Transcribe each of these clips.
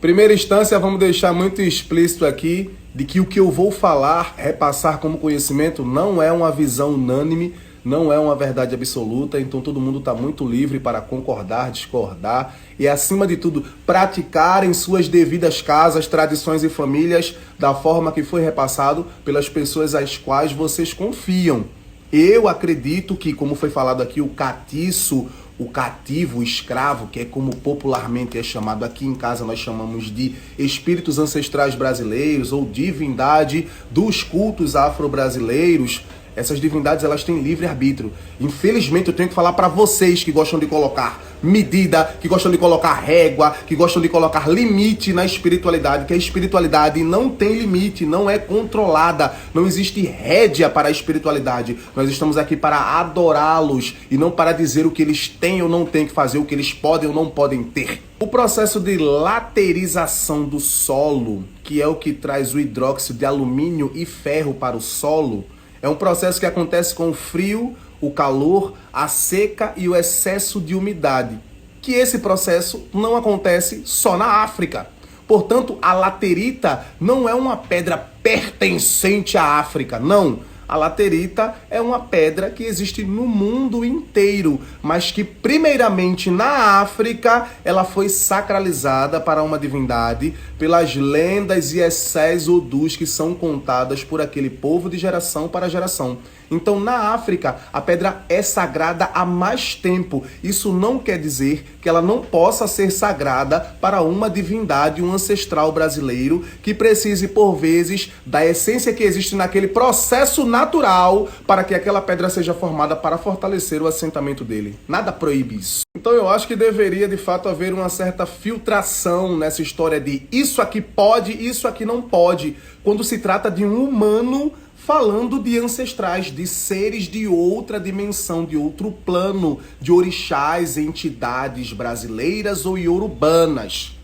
Primeira instância, vamos deixar muito explícito aqui de que o que eu vou falar, repassar como conhecimento, não é uma visão unânime, não é uma verdade absoluta, então todo mundo está muito livre para concordar, discordar e, acima de tudo, praticar em suas devidas casas, tradições e famílias da forma que foi repassado pelas pessoas às quais vocês confiam. Eu acredito que, como foi falado aqui, o catiço, o cativo, o escravo, que é como popularmente é chamado aqui em casa, nós chamamos de espíritos ancestrais brasileiros ou divindade dos cultos afro-brasileiros. Essas divindades, elas têm livre-arbítrio. Infelizmente, eu tenho que falar para vocês que gostam de colocar medida, que gostam de colocar régua, que gostam de colocar limite na espiritualidade, que a espiritualidade não tem limite, não é controlada, não existe rédea para a espiritualidade. Nós estamos aqui para adorá-los e não para dizer o que eles têm ou não têm que fazer, o que eles podem ou não podem ter. O processo de laterização do solo, que é o que traz o hidróxido de alumínio e ferro para o solo, é um processo que acontece com o frio, o calor, a seca e o excesso de umidade. Que esse processo não acontece só na África. Portanto, a laterita não é uma pedra pertencente à África, não. A laterita é uma pedra que existe no mundo inteiro, mas que primeiramente na África ela foi sacralizada para uma divindade pelas lendas e essés odus que são contadas por aquele povo de geração para geração. Então, na África, a pedra é sagrada há mais tempo. Isso não quer dizer que ela não possa ser sagrada para uma divindade, um ancestral brasileiro, que precise, por vezes, da essência que existe naquele processo natural para que aquela pedra seja formada para fortalecer o assentamento dele. Nada proíbe isso. Então, eu acho que deveria, de fato, haver uma certa filtração nessa história de isso aqui pode, isso aqui não pode, quando se trata de um humano falando de ancestrais, de seres de outra dimensão, de outro plano, de orixás, entidades brasileiras ou iorubanas.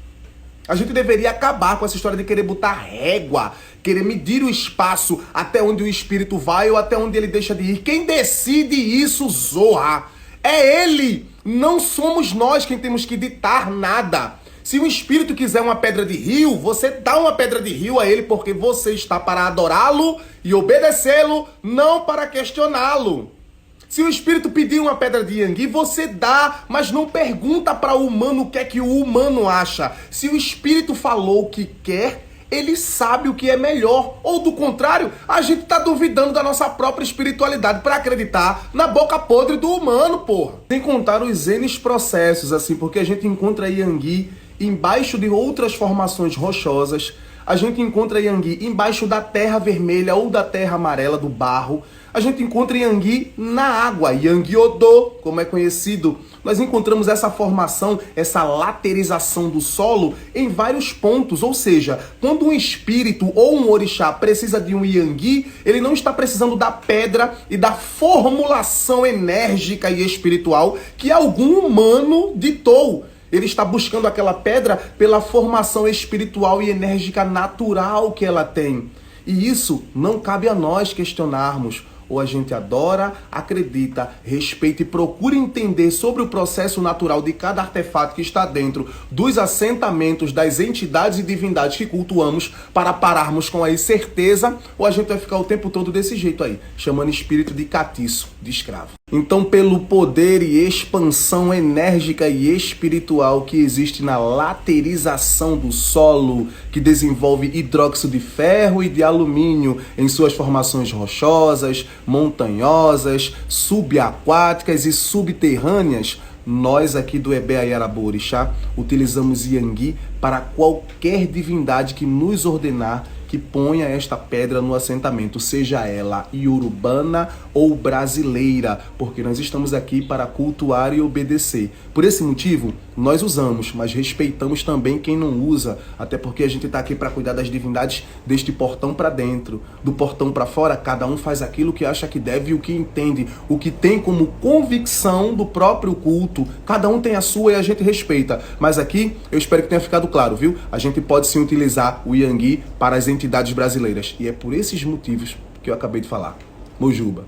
A gente deveria acabar com essa história de querer botar régua, querer medir o espaço até onde o espírito vai ou até onde ele deixa de ir. Quem decide isso, Zorra, é ele. Não somos nós quem temos que ditar nada. Se um espírito quiser uma pedra de rio, você dá uma pedra de rio a ele porque você está para adorá-lo e obedecê-lo, não para questioná-lo. Se o espírito pedir uma pedra de Yangui, você dá, mas não pergunta para o humano o que é que o humano acha. Se o espírito falou o que quer, ele sabe o que é melhor. Ou do contrário, a gente está duvidando da nossa própria espiritualidade para acreditar na boca podre do humano, porra. Sem contar os N processos, assim, porque a gente encontra Yangui embaixo de outras formações rochosas, a gente encontra Yangui embaixo da terra vermelha ou da terra amarela, do barro, a gente encontra Yangui na água, Yangui-Odô, como é conhecido. Nós encontramos essa formação, essa laterização do solo em vários pontos, ou seja, quando um espírito ou um orixá precisa de um Yangui, ele não está precisando da pedra e da formulação enérgica e espiritual que algum humano ditou. Ele está buscando aquela pedra pela formação espiritual e enérgica natural que ela tem. E isso não cabe a nós questionarmos. Ou a gente adora, acredita, respeita e procura entender sobre o processo natural de cada artefato que está dentro dos assentamentos das entidades e divindades que cultuamos para pararmos com a incerteza, ou a gente vai ficar o tempo todo desse jeito aí, chamando espírito de catiço, de escravo. Então, pelo poder e expansão enérgica e espiritual que existe na laterização do solo, que desenvolve hidróxido de ferro e de alumínio em suas formações rochosas, montanhosas, subaquáticas e subterrâneas, nós aqui do Ebé Ayarabô Orixá utilizamos Yangui para qualquer divindade que nos ordenar que ponha esta pedra no assentamento, seja ela iorubana ou brasileira, porque nós estamos aqui para cultuar e obedecer. Por esse motivo, nós usamos, mas respeitamos também quem não usa, até porque a gente está aqui para cuidar das divindades deste portão para dentro. Do portão para fora, cada um faz aquilo que acha que deve e o que entende, o que tem como convicção do próprio culto. Cada um tem a sua e a gente respeita. Mas aqui, eu espero que tenha ficado claro, viu? A gente pode sim utilizar o Yangui para as entidades brasileiras. E é por esses motivos que eu acabei de falar. Mojuba.